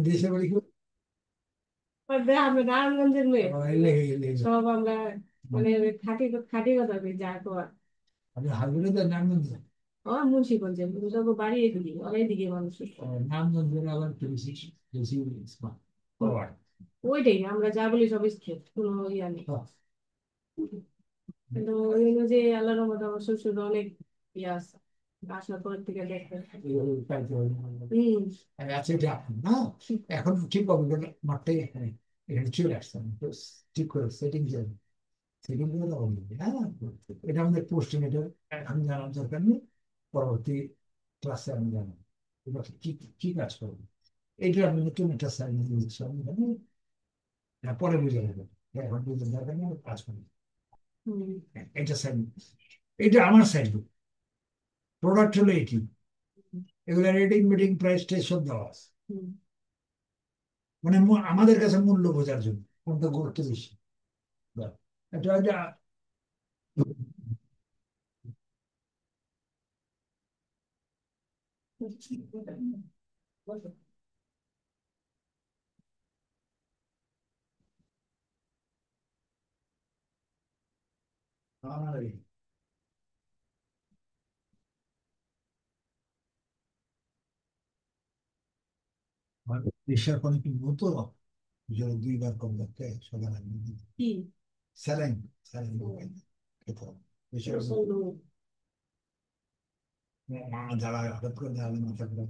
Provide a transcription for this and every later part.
দেশে বাড়ি কি? আমরা নারায়ণগঞ্জের মেয়ে। লেগে সব আমরা মানে খাঁটি খাঁটি কথা কই যা কর। আমি হাজবেন্ডে তো নারায়ণগঞ্জ। আমার মুন্সিগঞ্জে মুন্সিগঞ্জ বাড়ি এদিকে অনেকদিকে মানুষ। নারায়ণগঞ্জের আবার একটু বেশি বেশি পাওয়ার। ওইটাই আমরা যা বলি সব স্ট্রেট কোনো ইয়া নেই। কিন্তু ওই হলো যে আল্লাহর রহমতে আমার শ্বশুর অনেক ইয়ে আছে আসার পর থেকে দেখতে। হম। আচ্ছা এটা এখন না, এখন ঠিক হবে মাঠটাই এখানে এখানে চলে আসতাম তো ঠিক করে সেটিং যাবে, সেটিং করে হবে। হ্যাঁ, এটা আমাদের পোস্টিং, এটা এখন জানার দরকার নেই, পরবর্তী ক্লাসে আমি জানাবো এবার কি কি কাজ করবো। এইটা আমি নতুন একটা সাইন আমি জানি, পরে বুঝে যাবে, এখন বুঝে যাবে না কাজ করবে। হম। এটা সাইন, এটা আমার সাইন, প্রোডাক্ট হলো এটি, এগুলো রেটিং মিটিং প্রাইস টেস্ট সব দেওয়া আছে, হম। মানে আমাদের কাছে মূল্য বোঝার জন্য কোনটা গুরুত্ব বেশি। ব্যাস। এটা এটা আমার প্রেশার কোয়ালিটি মতো যেন দুইবার কম লাগতে সকালে কি স্যালাইন, স্যালাইন খেতে হবে। প্রেশার যারা হঠাৎ করে দেওয়ালে মাথা ঘুরে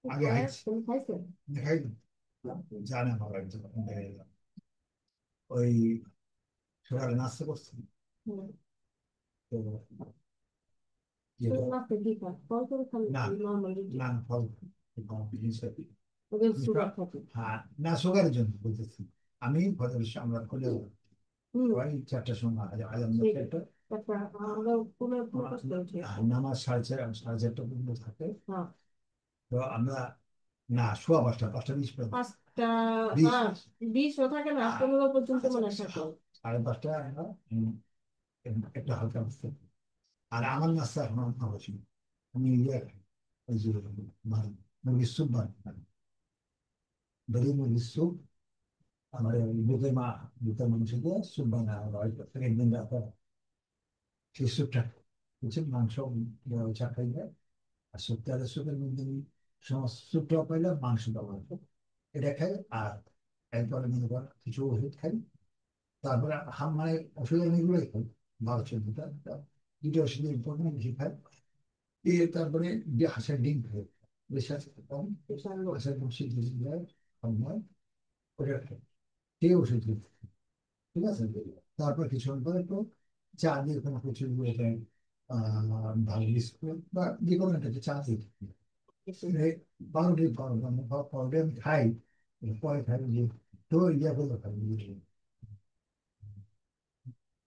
আগে হাইটস তুমি খাইছো? দেখাই জানে আমার একজন দেখে গেলাম। ওই সকালে নাস্তা করছি হুম। তো তো যেটা নাস্তা কি খাও ফল করে খালি না নর্মাল রুটি? না ফল হিসেবে ওদের সুগার থাকে। হ্যাঁ না সুগারের জন্য বলতেছি আমি ফজর আমরা খুলে হুম। ওই 4টার সময় আজান ঠিক দিতে আছে। একটা তারপর আমরা পুরো পুরো কষ্ট উঠে। নামাজ সাড়ে চারটা পর্যন্ত থাকে। হ্যাঁ। তো আমরা না সোয়া 5টা, 5টা 20 পর্যন্ত, পাঁচটা। 20 আর 20ও থাকে না, 15 পর্যন্ত মনে হয় থাকে। সাড়ে 5টায় আমরা একটা হালকা নাস্তা করি। আর আমার নাস্তা এখন অবশ্যই আমি ইয়ে খাই, ওই যে মুরগির স্যুপ বানাই, দই মুরগির স্যুপ, আমার ওই বুকের মাংস দিয়ে স্যুপ বানায় হয়তো একদিন রাখা, সেই স্যুপটা বুঝছেন মাংস চাকাই দেয়। আর শুক্তারের স্যুপের মধ্যে আমি সমস্ত স্যুপটাও পাইলাম, মাংস ব্যবহার করি, এটা খাই। আর এরপরে মনে কর কিছু ওষুধ খাই, তারপরে মানে ওষুধ আমি এগুলোই খাই, 12-14টা, দুটো ওষুধের ইম্পর্টেন্ট বেশি খাই। তারপরে হাঁসের ডিম খাই, বেশি আছে কম, হাঁসের ডিম সিদ্ধ যায় কম হয়, ওটা খাই, সেই ওষুধ খাই। ঠিক আছে, তারপর কিছুক্ষণ পরে তো চা দিয়ে কোনো কিছু ভালো বিস্কুট বা যে কোনো একটা চা দিয়ে থাকি। পাউরুটি পাউরুটি আমি খাই, পরে খাই যে তো ইয়া করে খাই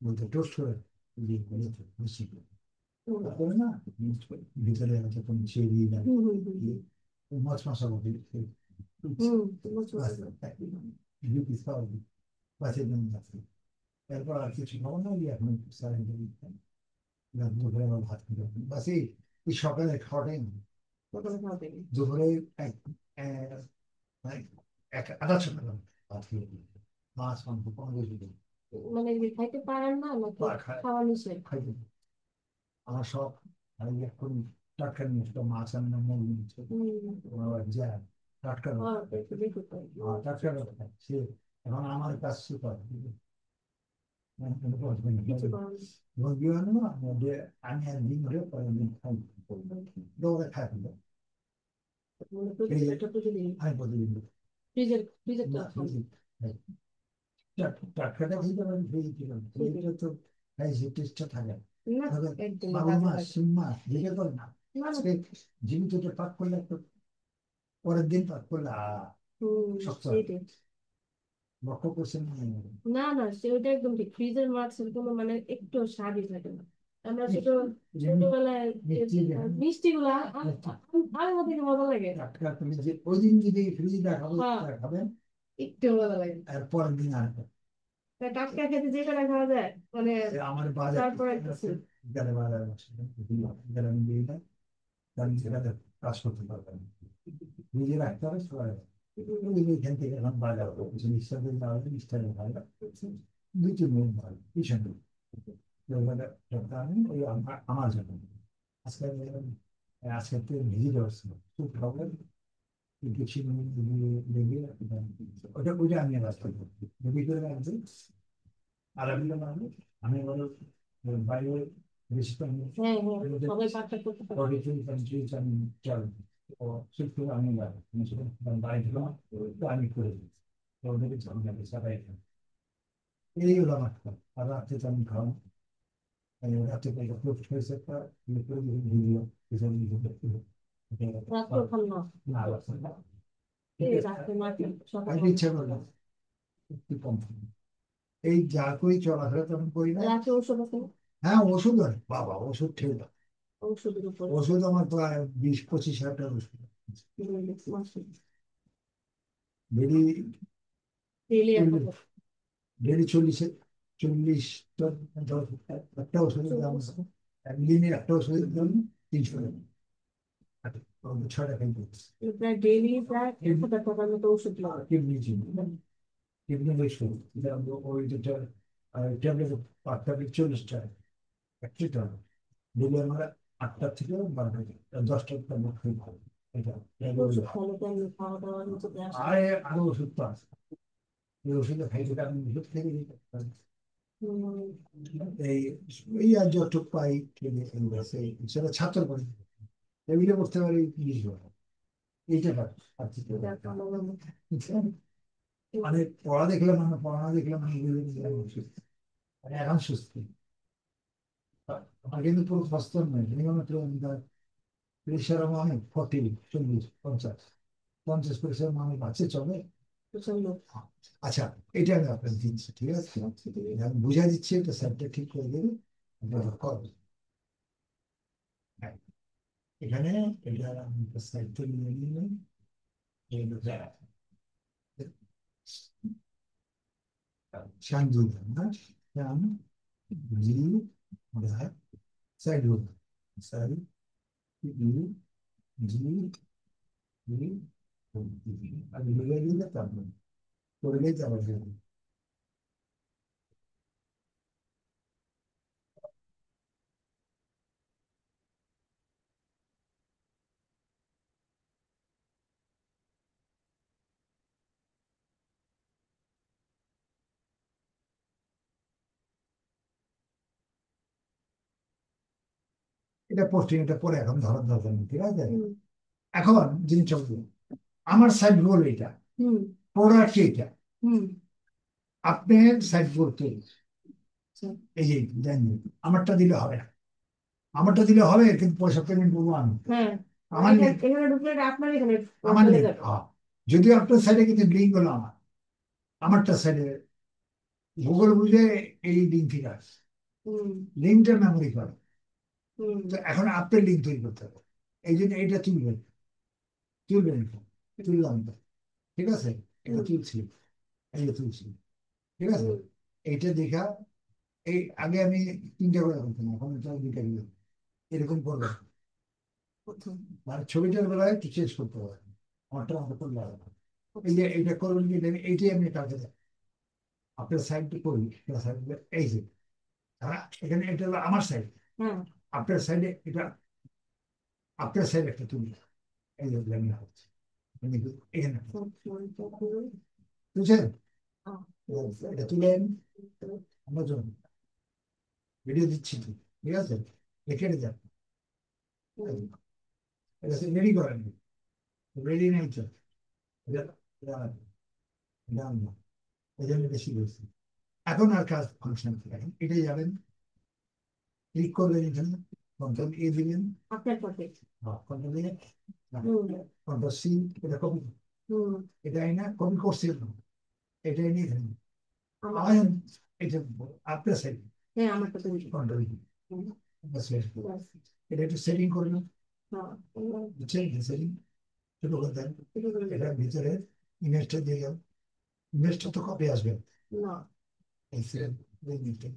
বলতে টোস্ট করে দিয়ে বেশি করে না, ভিতরে হয়তো কোনো চেরি না হুম হুম হুম মাছ মশলা হুম বুঝতে পারলাম। দু পিস পাউরুটি বাসের জন্য আছে। এরপর আর কিছু খাবো না, ওই এখন স্যালাইন দুপুরে আমার ভাত খেতে হবে বাস, এই এই সকালে খাওয়াটাই না। সকালে খাওয়া দেবে? দুপুরে এক এক- মানে আধা ছোট ভাত খেয়ে নিই। মাছ মাংস কোনো কিছু নেই। মানে কি খাইতে পারেন না নাকি বা খাই খাওয়া নিষেধ? খাইতে দিই। আমার সব আমি এখন টাটকা জিনিস তো মাছ আমি না মুরগি নিচ্ছে হম। আমার জ্যাম টাটকা রোগ হ্যাঁ একটু বেশি খাই। টাটকা রোগ খাই সে এখন আমার কাজ সে করে কিছু করার নেই। মুরগি আনো আমাদের, আমি একদিন ধরে পরের দিন খাই, দৌড়ে খাই মানে ফ্রিজে, একটা প্রতিদিন আমি প্রতিদিন ফ্রিজের তো না খান? ফ্রিজে খাই। টাটকাটা খেতে পারি ফ্রিজে কি করবো, ফ্রিজে তো খাই সে টেস্টটা থাকে। না তবে একদমই মাগুর বাজে মাছ লাগে। শিং মাছ যেটা করে না না না। আজকে জীবিত পাক করলে একটু পরের দিন পাক করলে হম। শক্ত হয়, সেইটাই। লক্ষ্য করছেন? না না সেটা একদম ঠিক, ফ্রিজের মাছের কোনো মানে একটু স্বাদই থাকে না। আমরা ছোটবেলায় মিষ্টি দেখেন, মিষ্টি গুলা আমার থেকে মজা লাগে। টাটকা তুমি যে ওই দিন যদি ফ্রিজে রাখাবো হ্যাঁ খাবেন, একটু মজা লাগে। আর পরের দিন আর তা টাটকা খেতে যে কটা খাওয়া যায় মানে আমার বাজার তারপরে কিছু। গেলে বাজার গেলে আমি দিই না, কারণ সেটাতে কাজ করতে পারবেন। নিজে রাখতে হবে সবাই এখান থেকে এখন বাজার কিছু নিঃশ্বাসের যাওয়া নিষ্ঠানের ভালো 2-3 মিনিট ভালো পিছনে ওই আমার জন্য আজকে আজকে ভিজিট হচ্ছিল খুব প্রবলেম কিছু লেগে ওটা ওইটা আমি রাস্তা করছি রবি করে রাখবে আলাদা মানুষ আমি বলো বাইরে বেশি হ্যাঁ হ্যাঁ সবাই পাঠটা করতে পারে কান্ট্রিজ আমি চাল ও শুধু আমি বাইরে তো আমি করে দিই তো ওদেরকে ঝামেলা সবাই এইগুলো আমার আর রাত্রে তো আমি খাওয়া রাত্রে পোস্ট হয়েছে একটা ভিডিও রাত্রেও খান না না এই রাত্রে মাঠে সকাল আমি ইচ্ছা করলাম একটু কম খাবো। এই যা করি চলাফেরা তেমন করি না রাত্রে ওষুধ আছে না? হ্যাঁ ওষুধ হয় বাবা ওষুধ ঠিক না ঔষধের উপরে ওষুধ আমার প্রায় 20-25 হাজার টাকার ওষুধ মাসে ডেলি ডেইলি ডেলি 40 একটা ওষুধের দাম একদিনে একটা ওষুধের দাম 300 টাকা 6 টাকায় পড়ছে প্রায় ডেইলি প্রায় 1,000 টাকার মতো ওষুধ লাগে কিডনি কিডনি ওষুধ ওই যেটা ট্যাবলেট 5 ট্যাবলেট 40 টাকা 1 টাকা ডেলি আমরা 8টা থেকে 12টা 10টা ট্যাবলেট খেয়ে খাবো এটা ওষুধ খেলে তো এমনি খাওয়া দাওয়ার মধ্যে আসে আর আরো ওষুধ তো আছে এই ওষুধে খাইতে আমি ওষুধ থেকে দিতে পারি এই এই আর যতটুক পাই খেলে সেটা ছাত্র করে টেবিলে বসতে পারি 20 বার এইটা পারি আর কিছু এটা পারি না। ভালো ভালো। মানে পড়া দেখলে মানে পড়ানো দেখলে মানে বুঝে নিলাম আমি সুস্থ মানে এখন সুস্থ আমার কিন্তু পুরো স্বাস্থ্য নয় মিনিমাম প্রেশার আমার অনেক 40 40 50 প্রেশার মানে বাচ্চা চলে প্রচন্ড আচ্ছা এটা আমি আপনার দিচ্ছি ঠিক আছে আমি বুঝা দিচ্ছি একটা স্যারটা ঠিক করে দেবে আপনারা করবেন হ্যাঁ, এখানে এটা সাইডটা নিয়ে নিলাম শান্তি না শান জি সাইড সাইড জি জি জি আর লিখে দিলে তারপর করলেই যাওয়া যাবে এটা পোস্টিং এটা পরে এখন ধরার দরকার নেই ঠিক আছে এখন জিনিসটা বলি, আমার সাইড গোল এটা হুম প্রোডাক্ট এটা হুম আপনার সাইড গোল কে এই যে জানি আমারটা দিলে হবে না আমারটা দিলে হবে কিন্তু পয়সা পেমেন্ট করবো আমি হ্যাঁ আমার এখানে নেই এখানে ঢুকলে এটা আপনার এখানে আমার চলে নেই যাবে যদিও আপনার সাইডে কিন্তু লিঙ্ক হলো আমারটা সাইডে গুগল বুঝে এই লিঙ্ক ঠিক আছে হুম লিঙ্কটা মেমোরি করে হুম তো এখন আপনার লিঙ্ক তৈরি করতে হবে এই জন্য এইটা তুলবেন তুললাম তো ঠিক আছে এটা তুলছি এই যে তুলছি ঠিক আছে এইটা দেখা এই আগে আমি 3টা করে করতাম এখন এটা 2টা করে এরকম করবো প্রথম মানে ছবিটার বেলায় একটু চেঞ্জ করতে হবে আমারটা আমাকে করলে হবে না। এই যে এইটা করবেন কি এইটাই আমি কাজে দেয় আপনার সাইডটা করি সাইড এই যে এখানে এটা হলো আমার সাইড হ্যাঁ আপনার সাইডে এটা আপনার সাইড একটা তুলি এই যে লেমন হচ্ছে এখানে বুঝছেন এটা তুলেন আমার জন্য ভিডিও দিচ্ছি তো ঠিক আছে রেখে যান এটা রেডি করেন রেডি নেই তো এটা এটা এটা আনবো। এই জন্য বেশি বলছি এখন আর কাজ ফাংশন এখন এটাই যাবেন ক্লিক করবেন এখানে কন্ট্রোল এ দিবেন আপনার পথে কন্ট্রোল এ হুম কন্ট্রোল সি এটা কপি হুম এটাই না কপি করছি এটাই নিয়ে এখানে আমার আমার এটা আপনার সাইড হ্যাঁ আমারটা তুমি কন্ট্রোল হুম, ব্যাস। এটা একটু সেটিং করে না হ্যাঁ বুঝছেন সেটিং ছোট করে দেন এটা করে এটার দেবো। ভিতরে ইমেজটা দিয়ে গেল ইমেজটা তো কপি আসবে না এই সেল ইমেজটা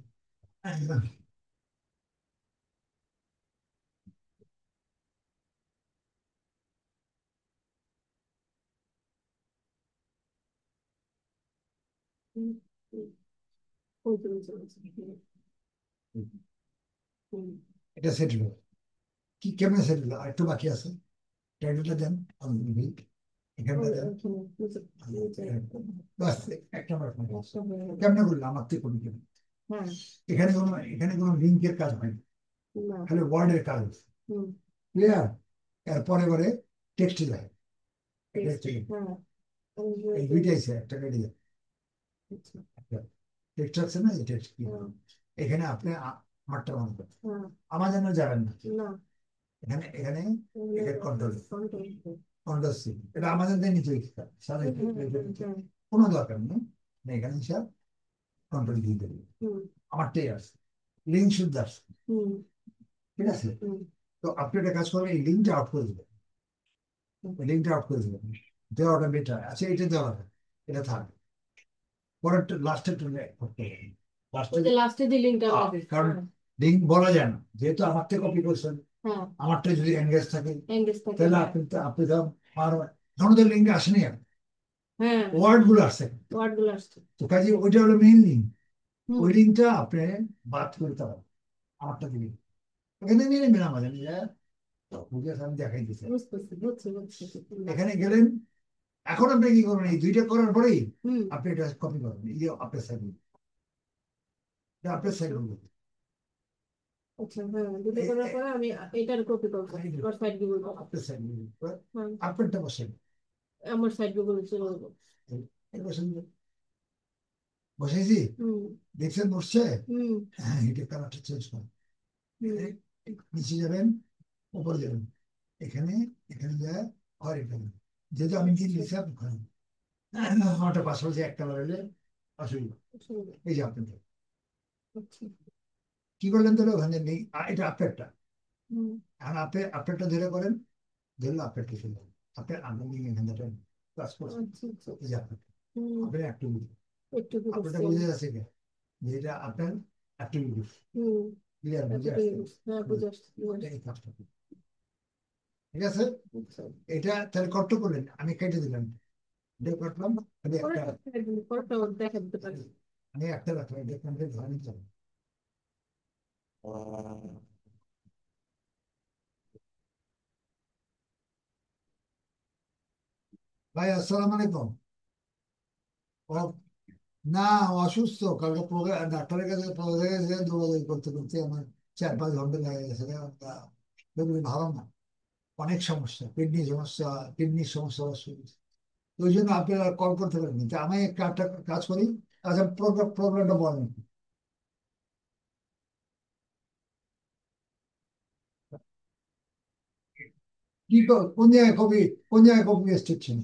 হুম, হুম, হুম, হুম, হুম, হুম, হুম। এটা সেট হলো। কি কেমনে সেট হলো? আর একটু বাকি আছে। টাইটেলটা দেন। আমি দিই। এখানটা দেন। ওখানে নিচে বাস, একটা বার একটা হয়ে গেল। কেমনে করলাম? আমার থেকে করি কেন? হ্যাঁ, এখানে কোনো লিঙ্কের কাজ হয় না, না, খালি ওয়ার্ডের কাজ। হুম, ক্লিয়ার? এর পরে পরে টেক্সটে যায়। এটা text, হচ্ছে হ্যাঁ, এই দুইটাই সে একটা কেটে যায়। আচ্ছা, টেক্সট আছে না, এই টেক্সট কি হ্যাঁ, এখানে আপনি আমারটা মনে করেন, হ্যাঁ, আমার জন্য যাবেন না। না, এখানে এখানে এখানে এখানে কন্ট্রোল, content, কন্ট্রোল সি, এটা আমাদের দিয়ে নিচে সাথে হ্যাঁ, হ্যাঁ, হ্যাঁ, হ্যাঁ, কোনো দরকার নেই। না, এখানে সব কন্ট্রোল দিয়ে দেবে। হুম, আমারটাই আসছে, লিঙ্ক শুদ্ধ আসছে। হুম, ঠিক আছে? হুম, তো আপনি একটা কাজ করবেন, এই লিঙ্কটা আউট করে দেবেন। হুম, এই লিঙ্কটা আউট করে দেবেন, দেওয়াটা বেটার। আচ্ছা, এটা দেওয়া হবে, এটা থাক। পরের লাস্টের করতে হবে, লাস্টে। ওই যে লাস্টে যে লিঙ্কটা আমরা দিচ্ছি, কারণ হ্যাঁ, লিঙ্ক বলা যায় না, যেহেতু আমার থেকে কপি করছেন। হ্যাঁ, আমারটা যদি এনগেজ থাকে, এঙ্গেজ থাকে, তাহলে হ্যাঁ, আপনি তো আর আমাদের লিঙ্কে আসেনি, হ্যাঁ, ওয়ার্ড গুলো আসছে। ওয়ার্ড গুলো আসছে, তো কাজে ওইটা হলো মেইন লিঙ্ক। হুম, ওই লিঙ্কটা আপনি বাদ করতে হবে, আমারটা দিবি এখানে নিয়ে নেবেন। আমাদের বুঝে আমি দেখাই দিচ্ছি। বুঝতেছি, বুঝছি, বুঝছি, এখানে গেলেন, এখন আপনি কি করবেন? এই দুইটা করার পরেই হুম, আপনি এটা কপি করবেন, এই যে আপনার সাইড, আপনার সাইড। আচ্ছা, আচ্ছা, হ্যাঁ, দুটো করার পরে আমি এটার কপি করবো, আমার সাইড গুগল করবো, আপনার সাইড হ্যাঁ, আপনারটা বসেন। আমার সাইড গুগল চলে যাবো, বসেন, বসাইছি। হুম, দেখছেন বসছে? হুম, হ্যাঁ, এটা কালারটা চেঞ্জ করেন। হুম, নিচে যাবেন, উপরে যাবেন, এখানে এখানে যায় ঘর, এখানে যেহেতু আমি দিন আচ্ছা, দিয়েছি আপনি ঘরেন। আমারটা পাশাপাশি এক কালার হলে অসুবিধা। আচ্ছা, এই যে আপনাদের আচ্ছা, কি করলেন তাহলে? ওখানে নেই, এটা আপনারটা। হুম, এখন আপনি আপনারটা ধরে করেন, ধরলে আপনারটা শুনলেন। আপনার আমি এখানে কাজ করছেন। আচ্ছা, আচ্ছা, এই যে আপনার, হুম, আপনার অ্যাক্টিভিটি, একটু আপনারটা বুঝছি আমি, বুঝে যাচ্ছে কি যে এটা আপনার অ্যাক্টিভিটি। হুম, ক্লিয়ার? বুঝে এতটুকু আসছে? বুঝছি, হ্যাঁ, হুম, বুঝে আসছি, বুঝে আসছি, এই কাজটা করুন। ঠিক আছে? আচ্ছা, এটা তাহলে কত করলেন? আমি কেটে দিলাম, এটা কাটলাম, খালি একটা। পরেরটা দেখা দিতে পারি, আমি একটা রাখলাম, এটা কমপ্লিট ধরে নিতে হবে। ভাই, আসসালামু আলাইকুম। ও, না, অসুস্থ। কালকে ডাক্তারের কাছে দৌড়াদৌড়ি করতে করতে আমার 4-5 ঘন্টা লেগে গেছে। এগুলি ভালো না, অনেক সমস্যা, কিডনির সমস্যা অসুবিধা। ওই জন্য আপনারা কল করতে পারেন। তা আমি একটা কাজ করি। আচ্ছা, প্রবলেমটা বলেন। কোন জায়গায় কপি, কোন জায়গায় কপি পেস্ট হচ্ছেন?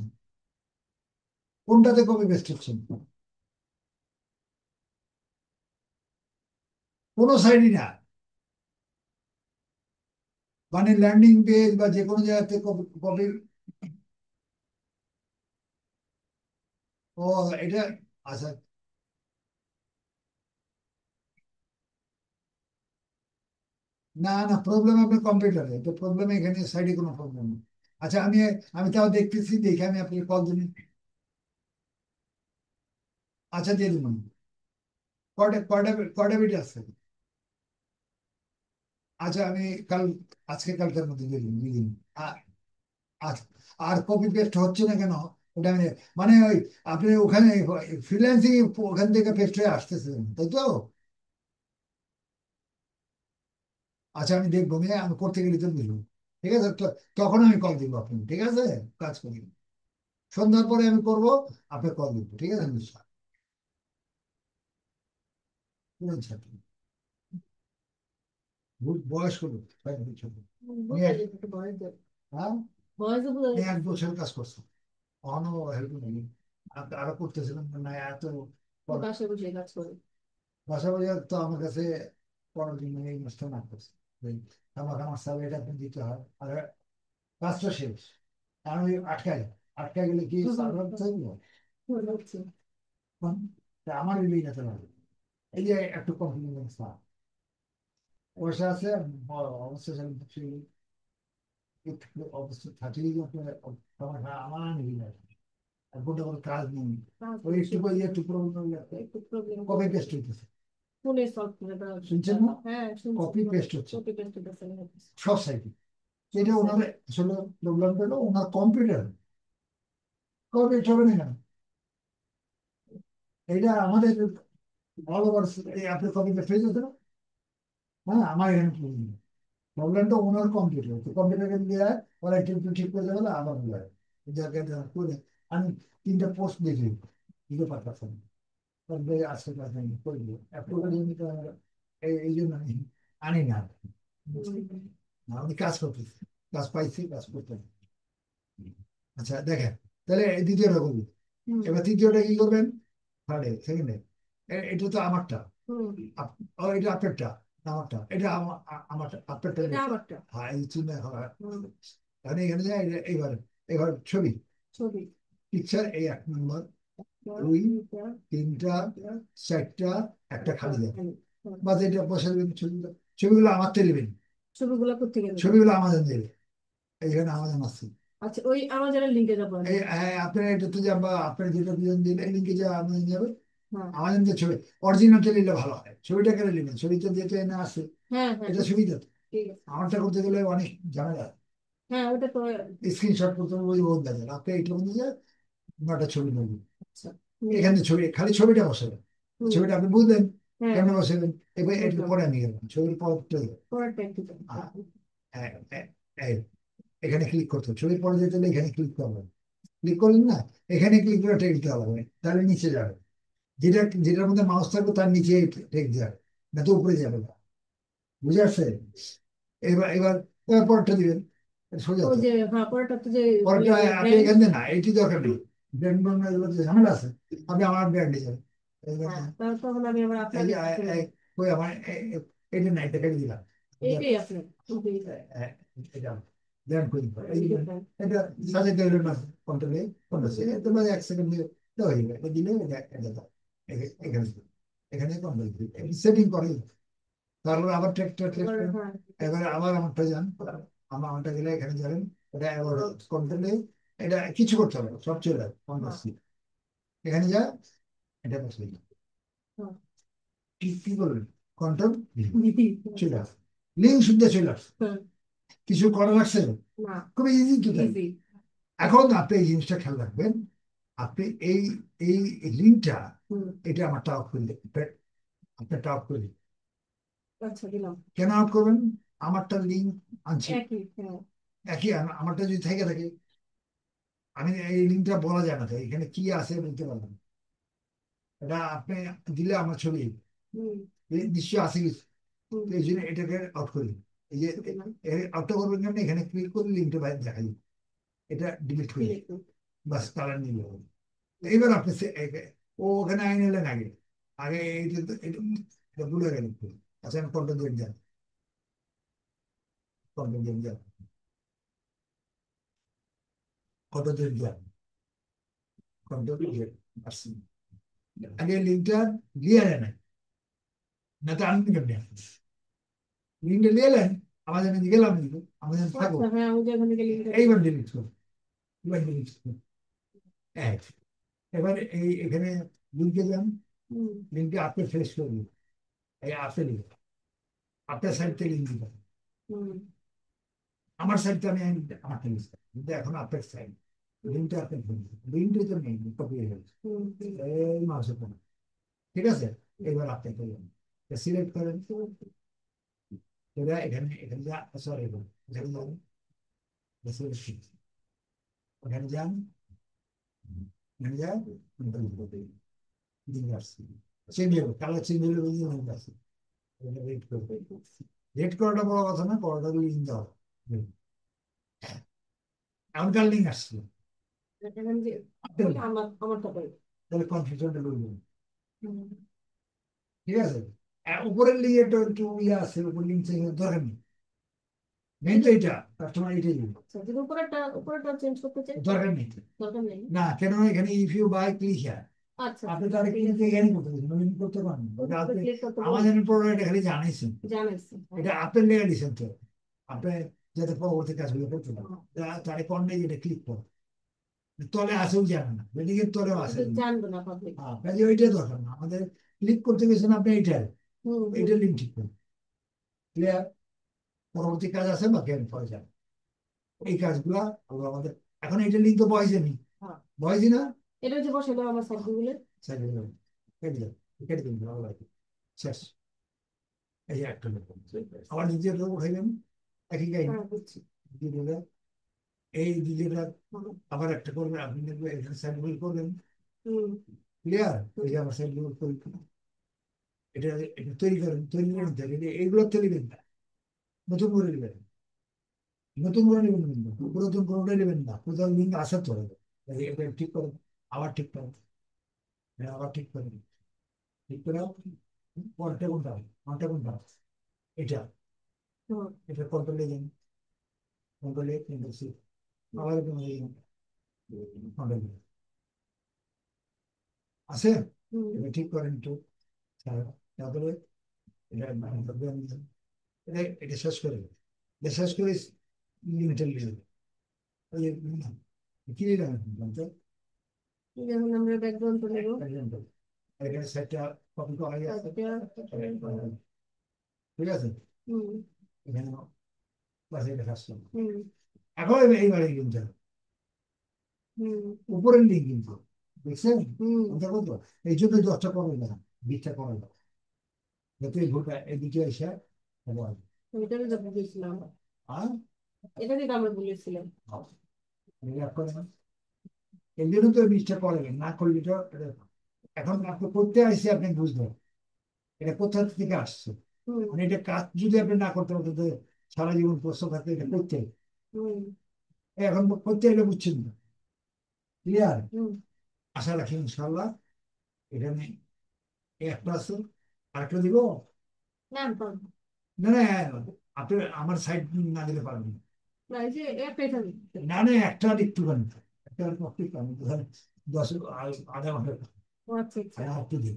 কোনটাতে কপি পেস্ট হচ্ছেন? কোনো সাইডই না, মানে ল্যান্ডিং পেজ বা যে কোনো জায়গাতে কপি কপি। ও, এটা আচ্ছা। না না, প্রবলেম আপনার কম্পিউটারে, তো প্রবলেম এখানে সাইডে কোনো প্রবলেম নেই। আচ্ছা, আমি আমি তাও দেখতেছি, দেখে আমি আপনাকে কল দিন। আচ্ছা, দিয়ে দিন। কয়টা কয়টা কয়টা বিট আছে? আচ্ছা, আমি কাল, আজকে কালকের মধ্যে দিয়ে দিন, দিয়ে দিন। আ- আচ্ছা, আর কপি পেস্ট হচ্ছে না কেন? ওটা আমি, মানে ওই আপনি ওখানে ফ্রিল্যান্সিং ওখান থেকে পেস্ট হয়ে আসতেছেন, তাই তো? আচ্ছা, আমি দেখবো, আমি করতে গেলে তো বুঝবো। ঠিক আছে তো, তখন আমি কল দিব আপনি। ঠিক আছে, কাজ করি, সন্ধ্যার পরে আমি করবো, আপনি কল দিব। ঠিক আছে নিশ্চয়। আচ্ছা, বয়স কত? 6 বছর। উনি বোঝা এক, যেত বয়স, হ্যাঁ, বয়স বোঝা উনি যেত, 1 বছর কাজ করছেন। অনও হেল্প নেই, আরো করতেছিলেন না এত বাসায় বসে কাজ করে, পাশাপাশি। তো আমার কাছে পরের দিন এই মাসটা না করছে, আমার স্যালারিটা আপনি দিতে হয়, আর কাজটা শেষ। কারণ ওই আটকায়, আটকায় গেলে কি সার্ভার থাকবে? হচ্ছে, আমার রিলিজ যেতে পারে। এই যে একটু কনফিডেন্স না, পয়সা আছে, অবস্থা অবস্থা থাকলেই আপনার আমার নিবি না। কোনটা কোনো কাজ নেই, তারপর ওই একটু একটু প্রবলেম একটু প্রবলেম কপি পেস্ট হইতেছে, ফোনে সলভ করে দেওয়া উচিত। শুনছেন না? হ্যাঁ শুনছি, কপি পেস্ট হচ্ছে কপি পেস্ট করতেছে সব সাইডে। এটা ওনার আসলে প্রবলেম হলো ওনার কম্পিউটার কপি হবে না কেন? এটা আমাদের অল ওভার আপনি কপি পেস্ট হয়ে যেত না। হ্যাঁ, আমার এখানে প্রবলেমটা ওনার কম্পিউটার, তো কম্পিউটারে দিয়ে ওরা একটু একটু ঠিক করে দেবে আবার বলে জায়গাটা করে আমি 3টা পোস্ট দেখি দিতে পারতাম তবে আজকে কাজ আমি করে দিই অ্যাপ্রুভাল জন্য এই জন্য আমি আনি না। না, আমি কাজ করতেছি, কাজ পাইছি, কাজ করতে হবে। আচ্ছা দেখেন, তাহলে এই দ্বিতীয়টা করবো, এবার তৃতীয়টা কি করবেন? থার্ডে সেকেন্ডে এটা তো আমারটা, এটা আপনারটা, আমারটা এটা আমারটা আপনারটা, এটা আমারটা। হ্যাঁ এই চিহ্ন হয়। তাহলে এখানে যায় এইবার, এবার ছবি ছবি পিকচার, এই 1 নম্বর 2 3টা 4টা একটা খালি যাবে, বাস এটা বসে দেবেন ছবিগুলো। ছবিগুলো আমার থেকে নেবেন, ছবিগুলো করতে গেলে ছবিগুলো আমাদের দেবে, এইখানে আমাদের আসছে। আচ্ছা ওই আমাজনের লিংকে যাবো আমি। এই আপনার এটাতে যান বা আপনার যেটা দুজন দিন এই লিঙ্কে যা আমাদের যাবে, হ্যাঁ আমাদের যে ছবি অরিজিনালটা নিলে ভালো হয়, ছবিটা কেন নেবেন, ছবিটা যেটা এনে আসে হ্যাঁ হ্যাঁ এটা সুবিধা। ঠিক আছে। আমারটা করতে গেলে অনেক ঝামেলা, হ্যাঁ ওটা তো স্ক্রিনশট করতে হবে, ওই বহুত দেখা আপনি এইটা মধ্যে যে একটা ছবি নেবেন, আচ্ছা এখানে ছবি খালি ছবিটা বসাবেন, ছবিটা আপনি বুঝলেন হ্যাঁ কেমন বসাবেন। এবার একটু বুঝলাম। পরে আমি গেলাম ছবির পরটা পরেরটা একটু দাও। এখানে ক্লিক করতে হবে, ছবির পরে যেতে হলে এখানে ক্লিক করবেন, ক্লিক করলেন না, এখানে ক্লিক করে টেক দিতে হবে, তাহলে নিচে যাবে, যেটা যেটার মধ্যে মাউস থাকবে তার নিচে টেক যাবে, না তো উপরে যাবে না, বুঝে আসছে? এবার এবার এবার পরেরটা দিবেন, সোজা ওই তো যে হ্যাঁ পরেরটা তো যে পরেরটা আপনি এখান থেকে না, এইটি দরকার নেই, ব্র্যান্ড ব্র্যান্ড এগুলো যে ঝামেলা আছে, আপনি আমার ব্র্যান্ডে যাবেন। তখন আমি আবার এই যে আপনার কই আমার এইটা না, এটা কেটে দিলাম, এইটাই আপনার এটা ব্র্যান্ড করে দিতে হবে। এই যে এটা সাজাতে হলো না, কন্ট্রোলে কন্ট্রোলে তোমার 1 সেকেন্ড দিয়ে দেওয়া হয়ে যাবে, এটা দিলে এটা দাও, এখানে এখানে কন্ট্রোল সেটিং করে, তারপর আবার এবারে আবার আমারটা যান, আমারটা গেলে এখানে যাবেন, এটা আবার কন্ট্রোলে, এটা কিছু করতে হবে না, সব চলে যাবে এখানে যা, এটা বসে কি করবেন, কন্ট্রোল চলে আসে, লিঙ্ক শুনতে চলে আসে, কিছু করা লাগছে না, খুবই ইজি টু টাইপ। এখন আপনি এই জিনিসটা খেয়াল রাখবেন, আপনি এই এই লিঙ্কটা এটা আমারটা অফ করে দেবেন, আপনারটা অফ করে দিন। আচ্ছা দিলাম কেন অফ করবেন? আমারটা লিঙ্ক আনছি একই হ্যাঁ একই, আমারটা যদি থেকে থাকে আমি এই লিঙ্কটা বলা যায় না, তো এখানে কি আছে বলতে পারবেন না। এটা আপনি দিলে আমার ছবি নিশ্চয়ই আছে কিছু, তো এই জন্য এটাকে আউট করি, এই যে আউটটা করবেন কেন, এখানে ক্লিক করে লিঙ্কটা বাইরে দেখা যাবে, এটা ডিলিট করে বাস কালার নিলে হবে। এইবার আপনি ও ওখানে আইন এলেন আগে, আগে এইটা এটা ভুলে গেলেন। আচ্ছা আমি কন্ট্রোল দিয়ে যান, কন্ট্রোল দিয়ে যান, কন্ট্রোল দিয়ে যান, কন্ট্রোল দিয়ে আসছি, আগে লিঙ্কটা দিয়ে নেন, না তো আমি কেমনি লিঙ্কটা নিয়ে এলেন, আমাদের গেলাম কিন্তু আমাদের থাকো, আচ্ছা হ্যাঁ ওই যে ওখানে গেলে এইবার ডিলিট করুন, এবার ডিলিট করুন, এক এবার এই এখানে লিঙ্কে যান, লিঙ্কে আপনি ফ্রেশ করবেন, এই আপনি লিখে আপনার সাইড থেকে লিঙ্ক দিবেন, আমার সাইড আমি আমার থেকে কিন্তু এখন আপনার সাইড লিঙ্কটা আপনার লিঙ্কটা তো নেই, কপি হয়ে গেছে এই মাসে, ঠিক আছে? এবার আপনি করবেন, সিলেক্ট করেন, এবার এখানে এখানে যা সরি এখানে যান, ওখানে যান, এখানে যান, চেঞ্জ হবে, কালার চেঞ্জ হলে বুঝতে আছে, রেড করবে, রেড করাটা বড় কথা না, করাটা লিঙ্ক দেওয়া, এমনকার লিঙ্ক আসছে, আমারটা পাই তাহলে কনফিউশনটা করবেন, ঠিক আছে? উপরের লিঙ্ক একটু ইয়ে আছে, উপর লিঙ্ক দরকার নেই, মেন তো এটা কাস্টমার এটাই উপরেরটা চেঞ্জ করতে চাই দরকার নেই, দরকার নেই না কেন এখানে if you by click here, আচ্ছা আপনি তো আরেক ক্লিক এখানে করতে পারবেন, নমিন করতে পারেন, আপনি আমাদের প্রোডাক্ট খালি জানাইছেন, জানাইছি এটা আপনি লেগে দিয়েছেন, তো আপনি যাতে পরবর্তী কাজগুলো করতে পারেন, তারে কর্নে যেটা ক্লিক করুন, তলে আসেও জানে না, বিল্ডিং এর তলেও আসে কিন্তু জানবে না পাবলিক। হ্যাঁ, কাজে ওইটা দরকার না আমাদের। ক্লিক করতে গেছেন আপনি এইটার, হুম হুম এইটা লিঙ্ক ঠিক করুন। ক্লিয়ার? পরবর্তী কাজ আছে বাকি আমি পরে যাবো। এই কাজগুলা হলো আমাদের। এখন এইটা লিঙ্ক তো বয়সেনি, হ্যাঁ। বয়সই না। এটা যে বসে দাও আমার সাইডগুলো। সাইডে যাবে। কেটে যাবে, কেটে দিন, ভালো লাগে। শেষ। এই যে একটা লোক আবার দ্বিতীয় লোক উঠাইলেন, একই কাহিনী। হ্যাঁ বুঝছি। দ্বিতীয়টা, এই দ্বিতীয়টা আবার একটা করবেন, আপনি দেখবেন এখানে সাইড করবেন। হুম ক্লিয়ার? এই যে আমার সাইড করি, এটা এটা তৈরি করেন, তৈরি করে নিতে হবে। এইগুলো তৈরি নেবেন না, নতুন করে নেবেন, নতুন করে নেবেন কিন্তু পুরাতন কোনোটাই নেবেন না, পুরাতন লিঙ্ক আসার তো হবে। এটা ঠিক করেন, আবার ঠিক করেন, আবার ঠিক করেন, ঠিক করে পরটা কোনটা, কোনটা কোনটা, এটা, হুম এটা কন্ট্রোলে যান, কন্ট্রোলে কিন্তু আবার কন্ট্রোলে আছে। হুম এটা ঠিক করেন একটু, তারপরে এটা এটা এটা শেষ করে, এটা শেষ করে লিমিটেড লিখে ওই যে কি লিখলাম বলতো, যেমন আমরা ব্যাকগ্রাউন্ড নেব। example, এখানে সেটটা কপি করা আছে, হুম ঠিক আছে। হুম এখানে বাস এটা আসলাম। হুম এখন এইবারে কিন্তু হুম উপরের লিঙ্ক কিন্তু দেখছেন, হুম ওটা কত, এই জন্য 10টা করে না, 20টা করে না, যাতে এই ভুলটা এদিকে এসে হবে। এটারই তো বুঝেছিলাম, আর এটারই তো আমরা বলেছিলাম। করে না, এই জন্য তো 20টা করে না করলে তো এখন আপনি করতে আসছে, আপনি বুঝবেন এটা কোথা থেকে আসছে। হুম মানে এটা কাজ যদি আপনি না করতে পারতেন তো সারা জীবন প্রশ্ন থাকতে এটা করতে হবে। হুম এখন করতে এলে বুঝছেন না। ক্লিয়ার? হুম আশা রাখি ইনশাল্লাহ। এখানে এই একটা আছে, আরেকটা দিব। না পারবো না না, আপনি আমার সাইড না দিলে পারবেন না। না, এই যে একটাই থাকবে। না না, একটা একটু পারেন, একটা একটু পারেন, ধরেন 10 আধা ঘন্টা ও আচ্ছা আচ্ছা। একটু দিন,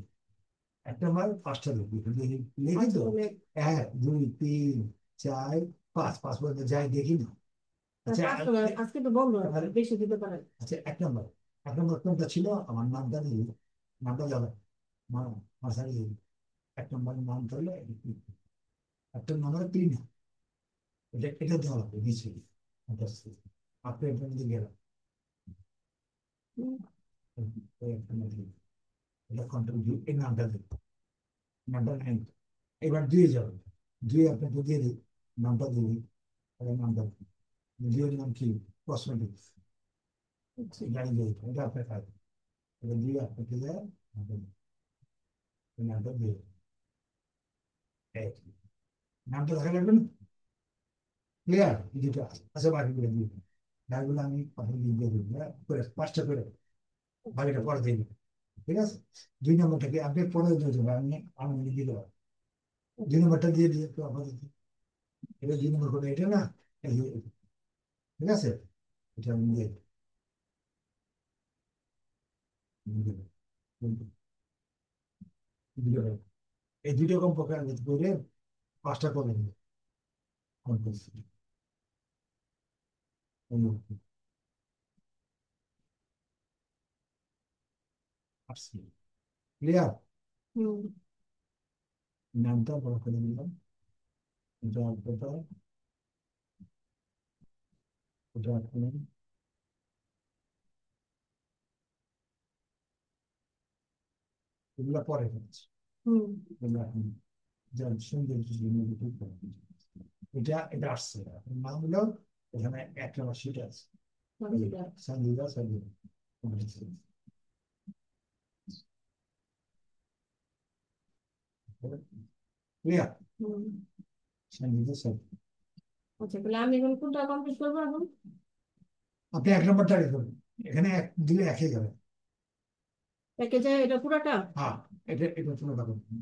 একটা আমার 5টা দেখি লিখি আচ্ছা তো, তাহলে 1 2 3 4 5, 5 পর্যন্ত যাই দেখি না। আচ্ছা পাঁচটা না, আজকে তো বন্ধ আছে, বেশি দিতে পারে। আচ্ছা, 1 নম্বর, 1 নম্বর কোনটা ছিল আমার নামটা দিই, নামটা যাবে মা, মাসারি 1 নম্বরের নাম করলে একটা নম্বরে 3, এটা এটা দেওয়া হবে নিচে। আচ্ছা, আপনি এখান থেকে গেলাম, হুম এটা কন্ট্রোল দিয়ে এই নামটা দেবেন, নামটা নাই, এবার দিয়ে যাবে, দিয়ে আপনাকে দিয়ে দিই, নামটা দিবি, নামটা দিয়ে নাম কি, কসমেটিক্স, আচ্ছা। গাড়ি দিয়ে এটা আপনার কাজ, এটা দিয়ে আপনাকে যায়, নামটা দিয়ে নামটা দেখা লাগবে না। ক্লিয়ার? দুটো আচ্ছা, বাকিগুলো দিয়ে দিন, বাকিগুলো আমি পাঠিয়ে দিয়ে দেবো, করে 5টা করে বাকিটা পরে দিয়ে দেবো, ঠিক আছে। 2 নম্বরটাকে আপনি 15 দিয়ে দেবো, আমি আমি দিয়ে দেবো, 2 নম্বরটা দিয়ে দিয়ে একটু আপাতত, এটা 2 নম্বর করে এটা না, এই যে, ঠিক আছে, এটা আমি দিয়ে দেবো, এই দুটো কম্পকে করে 5টা করে দেবো, ক্লিয়ার? হুম নামটা বড় করে নিলাম, এটা এটা এটা আপনি এগুলা পরে হচ্ছে, হুম এগুলো আপনি যা সুন্দর এটা এটা আসছে, আপনার নাম হলো এখানে 1 নম্বর সিট আছে, আচ্ছা। সঞ্জীদা সঞ্জীব, ক্লিয়ার? হুম সঞ্জীদা সঞ্জীব, আচ্ছা তাহলে আমি এখন কোনটা কমপ্লিট করবো এখন? আপনি 1 নম্বরটা আগে করবেন, এখানে এক দিলে একই যাবে। প্যাকেজে এটা পুরাটা? হ্যাঁ, এটা এটা পুরোটা করবেন,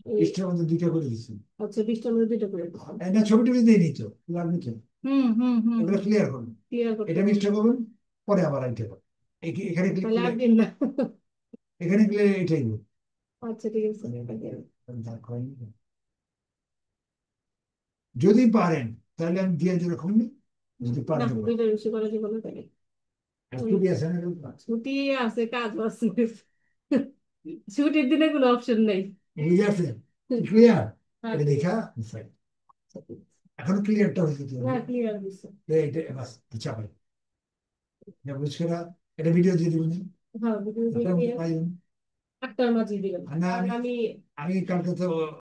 এই পৃষ্ঠের মধ্যে 2টা করে দিচ্ছি। আচ্ছা 20টার মধ্যে 2টা করে দিবো। এটা ছবি টবি দিয়ে নিচ্ছ, আপনি কি হুম হুম হুম এগুলো হুম ক্লিয়ার করুন, ক্লিয়ার করতে এটা হবে। মিস্টেক করবেন, পরে আবার এটা করবেন, এখানে ক্লিক তাহলে করলে, আর দিন না। এখানে গেলে এটাই হবে। আচ্ছা ঠিক আছে। যদি পারেন তাহলে আমি দিয়ে যেরকম, যদি না পারেন তো পারেন। 2টা বেশি করা যাবে না তাহলে। ছুটি আছে না এরকম? ছুটি আছে, কাজ আছে। ছুটির দিনে কোনো অপশন নেই। এই আছে ক্লিয়ার, হ্যাঁ, এটা দেখা বুঝছেন? এখনো ক্লিয়ারটা হয়েছে তো? হ্যাঁ, ক্লিয়ার দিচ্ছে। এটা বাস চাপাই যা বুঝছে না, এটা ভিডিও দিয়ে দিবেন। হ্যাঁ, ভিডিও ওটার মধ্যে দিয়ে পাইবেন। 8টার মাঝে দিলাম। না কারণ আমি আমি কালকে তো